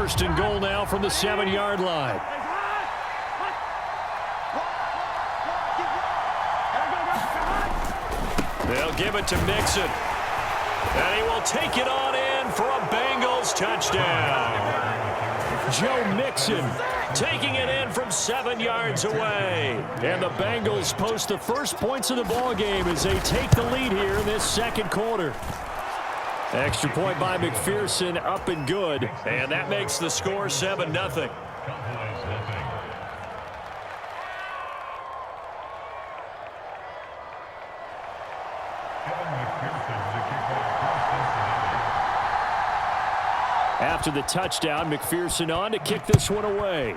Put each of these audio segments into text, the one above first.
First and goal now from the 7-yard line. They'll give it to Mixon. And he will take it on in for a Bengals touchdown. Joe Mixon taking it in from 7 yards away. And the Bengals post the first points of the ballgame as they take the lead here in this second quarter. Extra point by McPherson, up and good. And that makes the score 7-0. After the touchdown, McPherson on to kick this one away.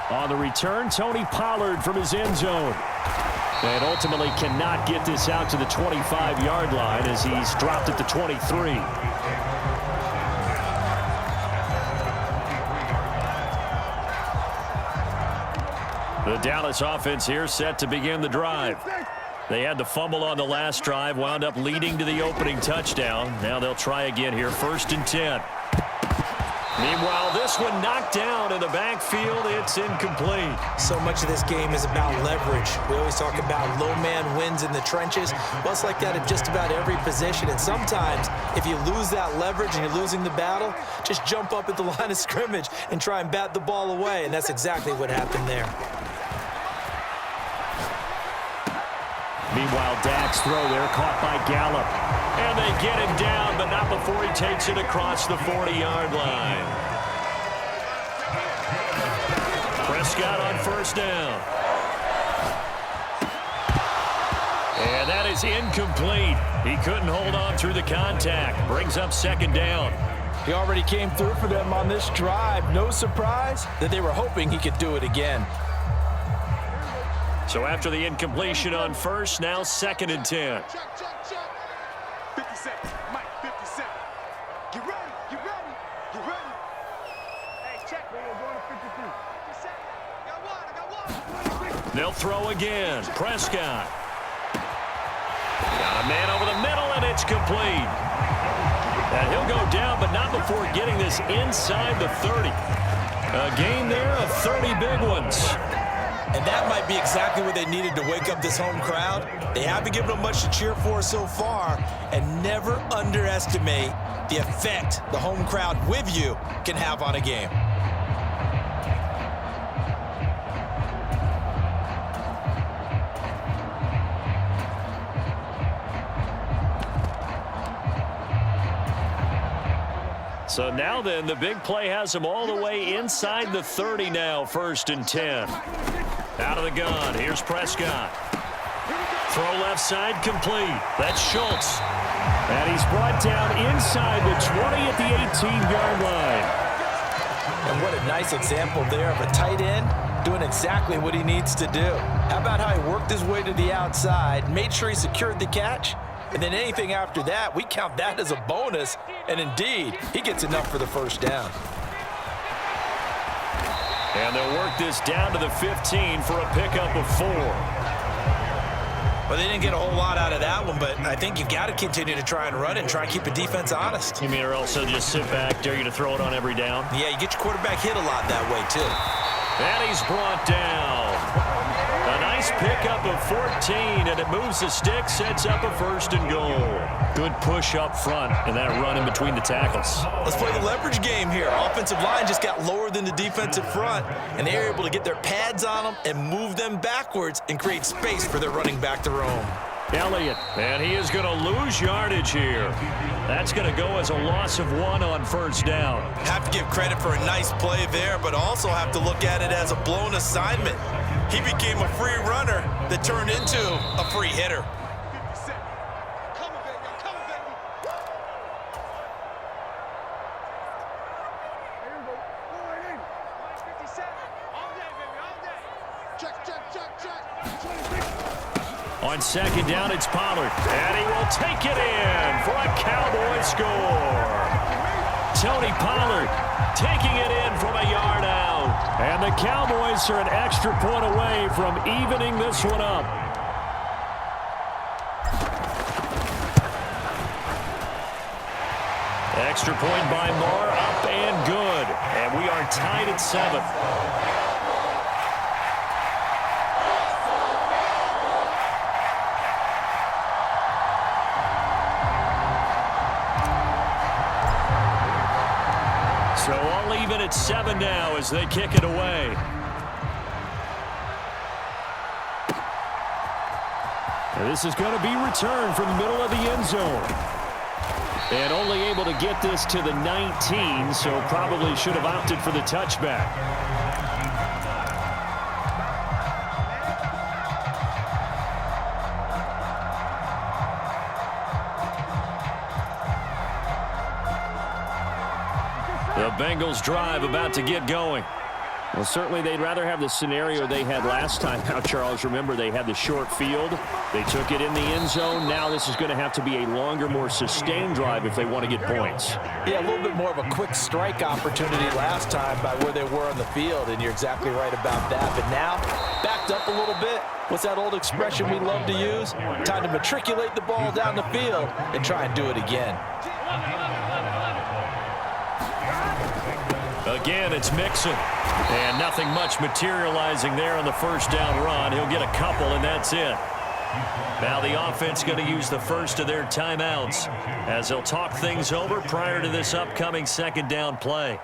On the return, Tony Pollard from his end zone. And ultimately cannot get this out to the 25-yard line as he's dropped at the 23. The Dallas offense here set to begin the drive. They had the fumble on the last drive, wound up leading to the opening touchdown. Now they'll try again here, 1st and 10. Meanwhile, this one knocked down in the backfield. It's incomplete. So much of this game is about leverage. We always talk about low man wins in the trenches. Well, it's like that at just about every position. And sometimes, if you lose that leverage and you're losing the battle, just jump up at the line of scrimmage and try and bat the ball away. And that's exactly what happened there. Meanwhile, Dak's throw there caught by Gallup. And they get him down, but not before he takes it across the 40-yard line. Prescott on 1st down. And that is incomplete. He couldn't hold on through the contact. Brings up 2nd down. He already came through for them on this drive. No surprise that they were hoping he could do it again. So after the incompletion on 1st, now 2nd and 10. 50 seconds, Mike, 50 seconds. Get ready, get ready, get ready. Hey, check, man, we're going to 53. 50 seconds. I got one. They'll throw again. Prescott. Got a man over the middle, and it's complete. And he'll go down, but not before getting this inside the 30. A gain there of 30 big ones. And that might be exactly what they needed to wake up this home crowd. They haven't given them much to cheer for so far, and never underestimate the effect the home crowd with you can have on a game. So now then, the big play has them all the way inside the 30 now, 1st and 10. Out of the gun, here's Prescott. Throw left side, complete. That's Schultz. And he's brought down inside the 20 at the 18-yard line. And what a nice example there of a tight end doing exactly what he needs to do. How about how he worked his way to the outside, made sure he secured the catch, and then anything after that, we count that as a bonus. And indeed, he gets enough for the 1st down. And they'll work this down to the 15 for a pickup of 4. Well, they didn't get a whole lot out of that one, but I think you've got to continue to try and run it and try and keep the defense honest. You mean, or also just sit back, dare you to throw it on every down? Yeah, you get your quarterback hit a lot that way, too. And he's brought down. A nice pickup of 14, and it moves the stick, sets up a 1st and goal. Good push up front, and that run in between the tackles. Let's play the leverage game here. Offensive line just got lower than the defensive front, and they were able to get their pads on them and move them backwards and create space for their running back to roam. Elliott, and he is going to lose yardage here. That's going to go as a loss of 1 on 1st down. Have to give credit for a nice play there, but also have to look at it as a blown assignment. He became a free runner that turned into a free hitter. 50 seconds. Come on, baby, come on, baby. Here we go. Go right in. 50 seconds. All day, baby, all day. Check, check, check, check. 26. On 2nd down, it's Pollard, and he will take it in for a Cowboy score. Tony Pollard taking it in from a yard out. And the Cowboys are an extra point away from evening this one up. extra point by Moore, up and good. And we are tied at 7. So all even at 7 now as they kick it away. And this is going to be returned from the middle of the end zone. And only able to get this to the 19, so probably should have opted for the touchback. The Bengals drive about to get going. Well, certainly they'd rather have the scenario they had last time. Now, Charles, remember they had the short field. They took it in the end zone. Now this is going to have to be a longer, more sustained drive if they want to get points. Yeah, a little bit more of a quick strike opportunity last time by where they were on the field, and you're exactly right about that. But now, backed up a little bit. What's that old expression we love to use? Time to matriculate the ball down the field and try and do it again. Again, it's Mixon. And nothing much materializing there on the first down run. He'll get a couple, and that's it. Now the offense going to use the first of their timeouts as they'll talk things over prior to this upcoming second down play.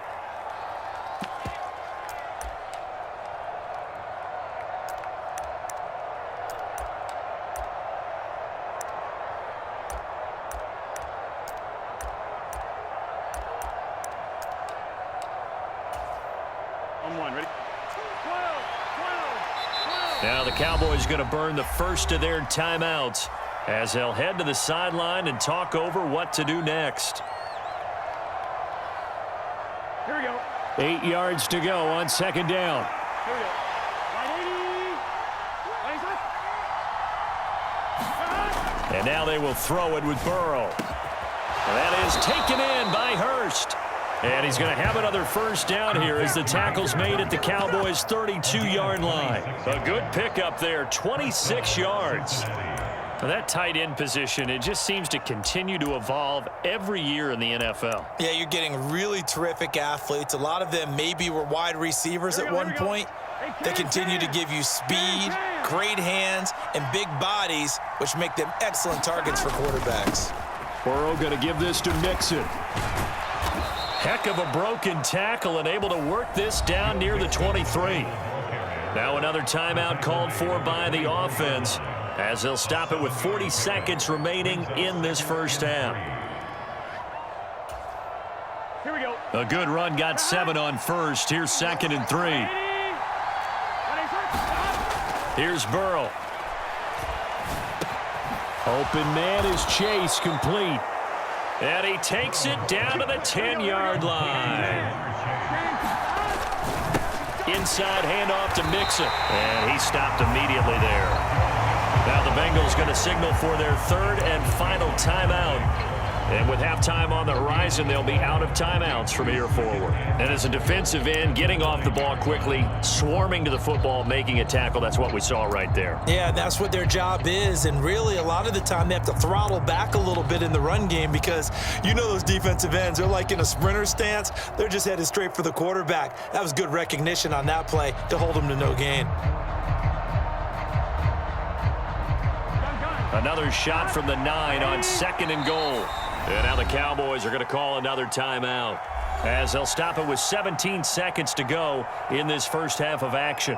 Now the Cowboys going to burn the first of their timeouts as they'll head to the sideline and talk over what to do next. Here we go. 8 yards to go on second down. Here we go. 180. And now they will throw it with Burrow. And that is taken in by Hurst. And he's going to have another first down here as the tackle's made at the Cowboys' 32-yard line. A good pickup there, 26 yards. Now that tight end position, it just seems to continue to evolve every year in the NFL. Yeah, you're getting really terrific athletes. A lot of them maybe were wide receivers at one point. They continue to give you speed, great hands, and big bodies, which make them excellent targets for quarterbacks. Burrow going to give this to Mixon. Heck of a broken tackle and able to work this down near the 23. Now another timeout called for by the offense as they'll stop it with 40 seconds remaining in this first half. Here we go. A good run, got 7 on first. Here's 2nd and 3. Here's Burrow. Open man is Chase, complete. And he takes it down to the 10-yard line. Inside handoff to Mixon. And he stopped immediately there. Now the Bengals going to signal for their third and final timeout. And with halftime on the horizon, they'll be out of timeouts from here forward. And as a defensive end, getting off the ball quickly, swarming to the football, making a tackle, that's what we saw right there. Yeah, that's what their job is. And really, a lot of the time, they have to throttle back a little bit in the run game because you know those defensive ends, they're like in a sprinter stance. They're just headed straight for the quarterback. That was good recognition on that play to hold them to no gain. Another shot from the 9 on 2nd and goal. And now the Cowboys are going to call another timeout as they'll stop it with 17 seconds to go in this first half of action.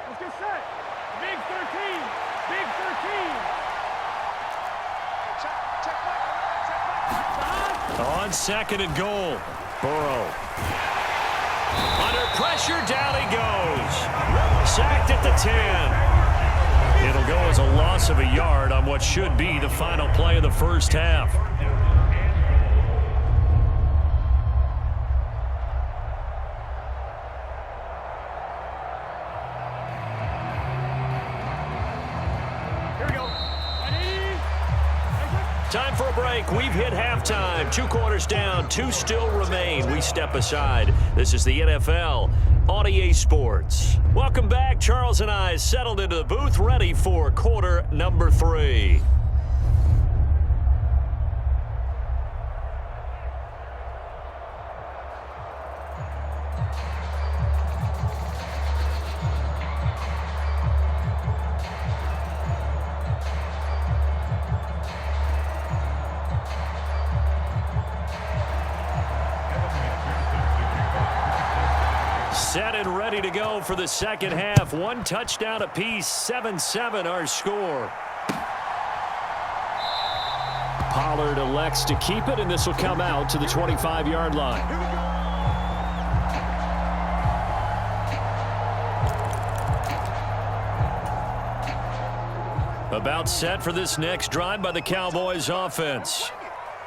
Let's get set. Big 13. Big 13. On 2nd and goal, Burrow. Under pressure, down he goes. Sacked at the 10. It'll go as a loss of a yard on what should be the final play of the first half. Here we go. Time for a break. We've hit halftime. 2 quarters down, 2 still remain. We step aside. This is the NFL on EA Sports. Welcome back. Charles and I settled into the booth, ready for quarter number 3. Set and ready to go for the second half. 1 touchdown apiece, 7-7 our score. Pollard elects to keep it, and this will come out to the 25-yard line. About set for this next drive by the Cowboys offense.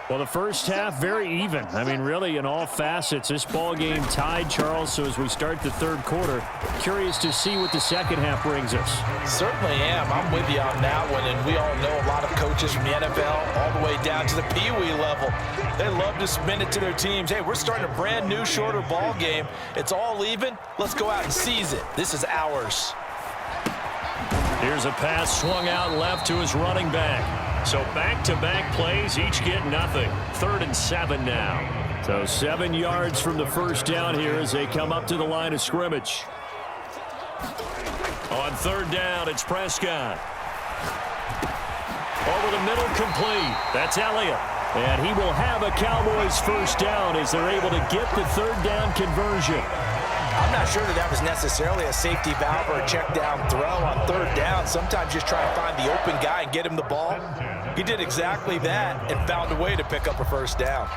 Well, the first half, very even. I mean, really, in all facets, this ball game tied, Charles. So as we start the third quarter, curious to see what the second half brings us. Certainly am. I'm with you on that one. And we all know a lot of coaches from the NFL all the way down to the Pee-wee level. They love to spin it to their teams. Hey, we're starting a brand new, shorter ball game. It's all even. Let's go out and seize it. This is ours. Here's a pass swung out left to his running back. So back-to-back plays, each get nothing. 3rd and 7 now. So 7 yards from the first down here as they come up to the line of scrimmage. On 3rd down, it's Prescott. Over the middle, complete. That's Elliott. And he will have a Cowboys first down as they're able to get the 3rd down conversion. I'm not sure that was necessarily a safety valve or a check down throw on 3rd down. Sometimes just try to find the open guy and get him the ball. He did exactly that and found a way to pick up a first down.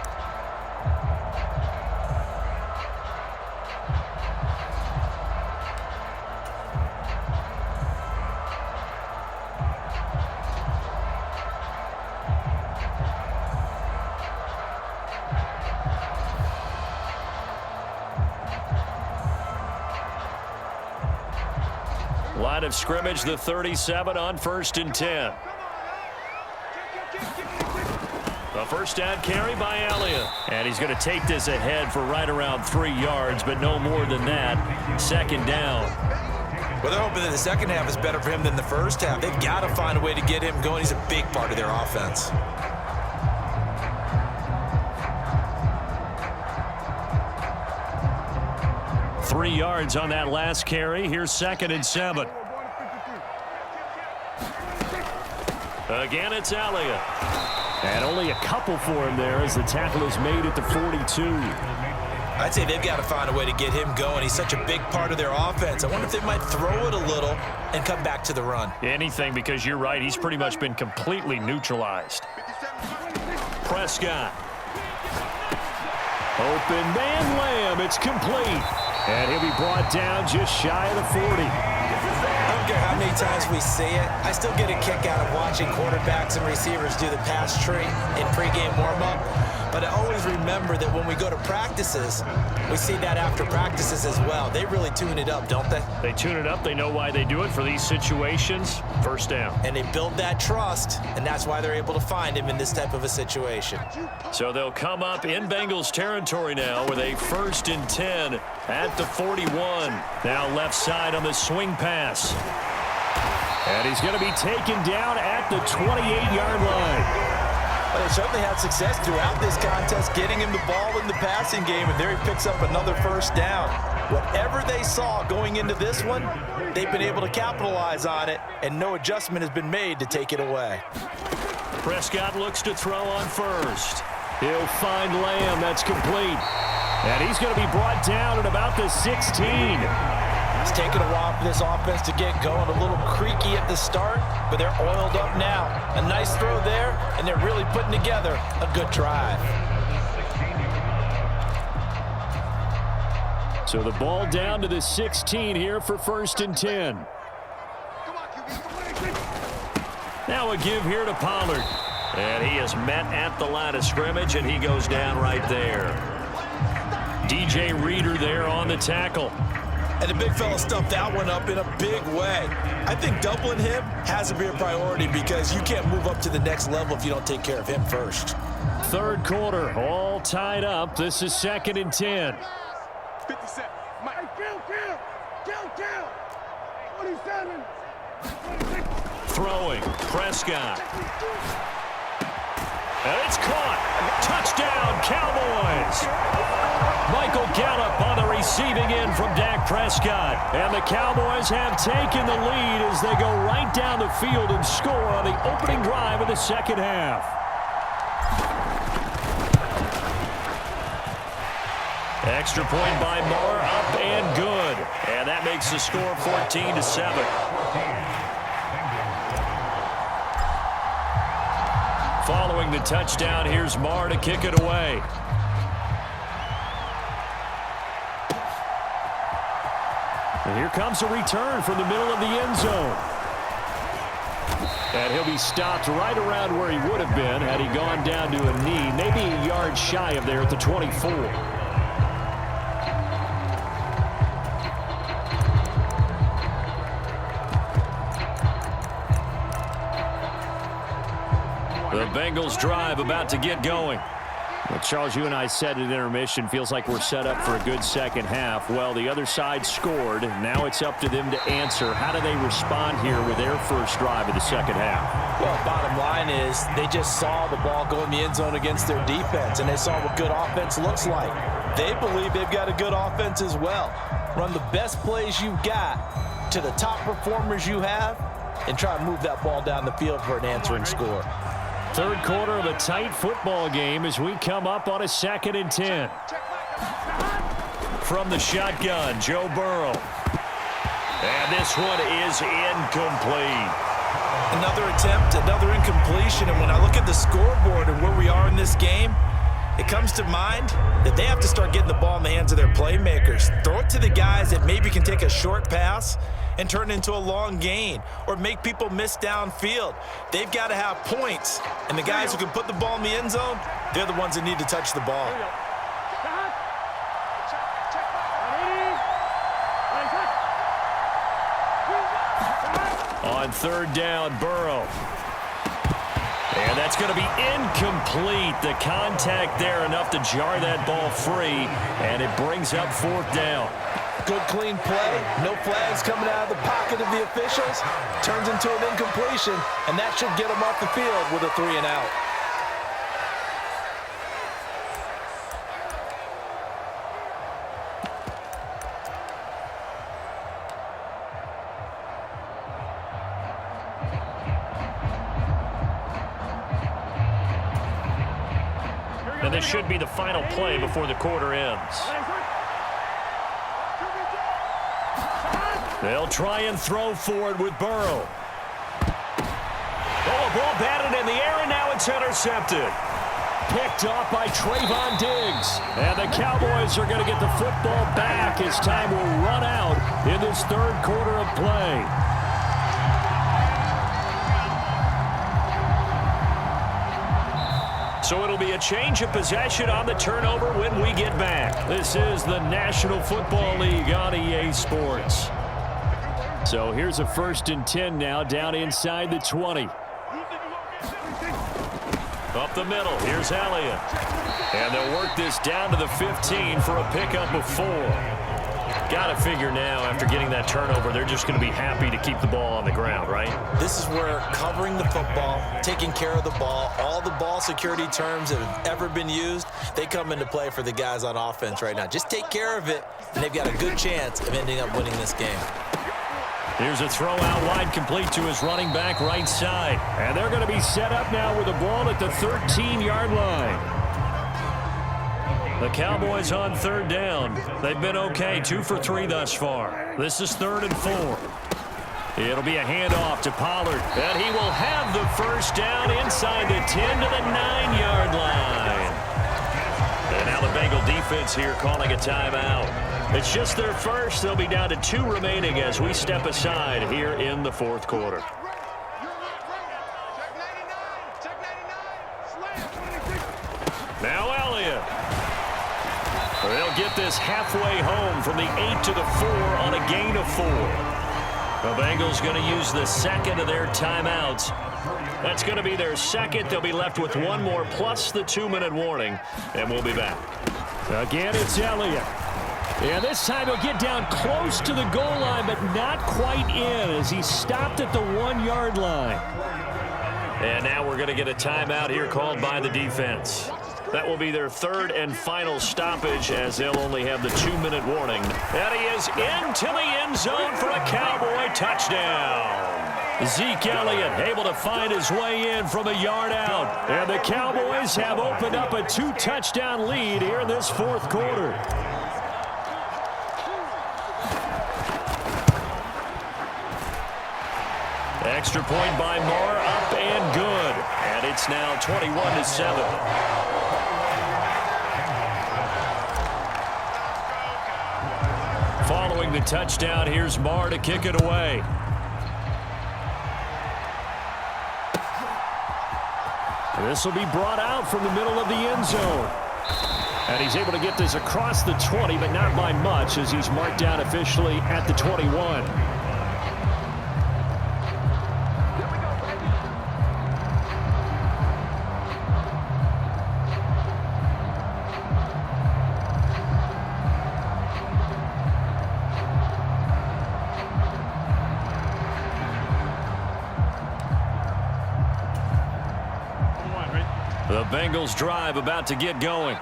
Line of scrimmage, the 37 on 1st and 10. The first down carry by Elliott. And he's going to take this ahead for right around 3 yards, but no more than that. 2nd down. Well, they're hoping that the second half is better for him than the first half. They've got to find a way to get him going. He's a big part of their offense. Three yards on that last carry. Here's 2nd and 7. Again, it's Elliott. And only a couple for him there as the tackle is made at the 42. I'd say they've got to find a way to get him going. He's such a big part of their offense. I wonder if they might throw it a little and come back to the run. Anything, because you're right. He's pretty much been completely neutralized. Prescott. Open man Lamb. It's complete. And he'll be brought down just shy of the 40. I don't care how many times we see it. I still get a kick out of watching quarterbacks and receivers do the pass tree in pregame warm-up. But I always remember that when we go to practices, we see that after practices as well. They really tune it up, don't they? They tune it up. They know why they do it for these situations. First down. And they build that trust, and that's why they're able to find him in this type of a situation. So they'll come up in Bengals territory now with a 1st and 10 at the 41. Now left side on the swing pass. And he's going to be taken down at the 28-yard line. Well, they certainly had success throughout this contest, getting him the ball in the passing game, and there he picks up another first down. Whatever they saw going into this one, they've been able to capitalize on it, and no adjustment has been made to take it away. Prescott looks to throw on 1st. He'll find Lamb. That's complete. And he's going to be brought down at about the 16. It's taken a while for this offense to get going, a little creaky at the start, but they're oiled up now. A nice throw there, and they're really putting together a good drive. So the ball down to the 16 here for 1st and 10. Now a give here to Pollard. And he is met at the line of scrimmage, and he goes down right there. DJ Reader there on the tackle. And the big fella stuffed that one up in a big way. I think doubling him has to be a priority because you can't move up to the next level if you don't take care of him first. 3rd quarter, all tied up. This is 2nd and 10. 57. Mike. 27. Throwing, Prescott. And it's caught. Touchdown, Cowboys. Michael Gallup on the receiving end from Dak Prescott. And the Cowboys have taken the lead as they go right down the field and score on the opening drive of the second half. Extra point by Moore, up and good. And that makes the score 14-7. Following the touchdown, here's Marr to kick it away. And here comes a return from the middle of the end zone. And he'll be stopped right around where he would have been had he gone down to a knee, maybe a yard shy of there at the 24. The Bengals drive about to get going. Well, Charles, you and I said at intermission, feels like we're set up for a good second half. Well, the other side scored. Now it's up to them to answer. How do they respond here with their first drive of the second half? Well, bottom line is they just saw the ball go in the end zone against their defense, and they saw what good offense looks like. They believe they've got a good offense as well. Run the best plays you've got to the top performers you have and try to move that ball down the field for an answering score. Third quarter of a tight football game as we come up on a 2nd and 10. From the shotgun, Joe Burrow. And this one is incomplete. Another attempt, another incompletion. And when I look at the scoreboard and where we are in this game, it comes to mind that they have to start getting the ball in the hands of their playmakers. Throw it to the guys that maybe can take a short pass and turn it into a long gain or make people miss downfield. They've got to have points, and the guys who can put the ball in the end zone, they're the ones that need to touch the ball. On third down, Burrow. And that's going to be incomplete. The contact there enough to jar that ball free, and it brings up 4th down. Good, clean play. No flags coming out of the pocket of the officials. Turns into an incompletion, and that should get them off the field with a 3 and out. And this should be the final play before the quarter ends. They'll try and throw for it with Burrow. Oh, a ball batted in the air, and now it's intercepted. Picked off by Trayvon Diggs. And the Cowboys are going to get the football back as time will run out in this third quarter of play. So it'll be a change of possession on the turnover when we get back. This is the National Football League on EA Sports. So here's a 1st and 10 now, down inside the 20. Up the middle, here's Elliott. And they'll work this down to the 15 for a pickup of 4. Got to figure now, after getting that turnover, they're just going to be happy to keep the ball on the ground, right? This is where covering the football, taking care of the ball, all the ball security terms that have ever been used, they come into play for the guys on offense right now. Just take care of it, and they've got a good chance of ending up winning this game. Here's a throw out wide, complete to his running back right side. And they're going to be set up now with the ball at the 13-yard line. The Cowboys on 3rd down. They've been okay, 2 for 3 thus far. This is 3rd and 4. It'll be a handoff to Pollard, and he will have the first down inside the 10 to the 9-yard line. And now the Bengal defense here calling a timeout. It's just their first. They'll be down to 2 remaining as we step aside here in the 4th quarter. Now Elliott. They'll get this halfway home from the 8 to the 4 on a gain of 4. The Bengals going to use the second of their timeouts. That's going to be their second. They'll be left with 1 more plus the 2-minute warning, and we'll be back. Again, it's Elliott. Yeah, this time he'll get down close to the goal line, but not quite in as he stopped at the 1-yard line. And now we're going to get a timeout here called by the defense. That will be their third and final stoppage as they'll only have the 2-minute warning. And he is into the end zone for a Cowboy touchdown. Zeke Elliott able to find his way in from a yard out. And the Cowboys have opened up a 2-touchdown lead here in this fourth quarter. Extra point by Moore, up and good. And it's now 21-7. Following the touchdown, here's Moore to kick it away. This will be brought out from the middle of the end zone. And he's able to get this across the 20, but not by much as he's marked down officially at the 21. The Bengals drive about to get going.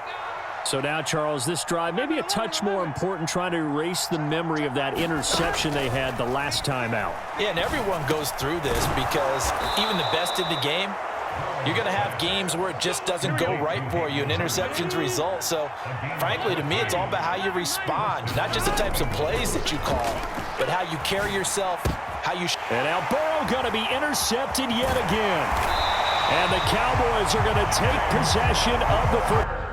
So now, Charles, this drive maybe a touch more important, trying to erase the memory of that interception they had the last time out. Yeah, and everyone goes through this because even the best in the game, you're going to have games where it just doesn't go right for you and interceptions result. So, frankly, to me, it's all about how you respond, not just the types of plays that you call, but how you carry yourself, how you... And now Burrow going to be intercepted yet again. And the Cowboys are going to take possession of the football.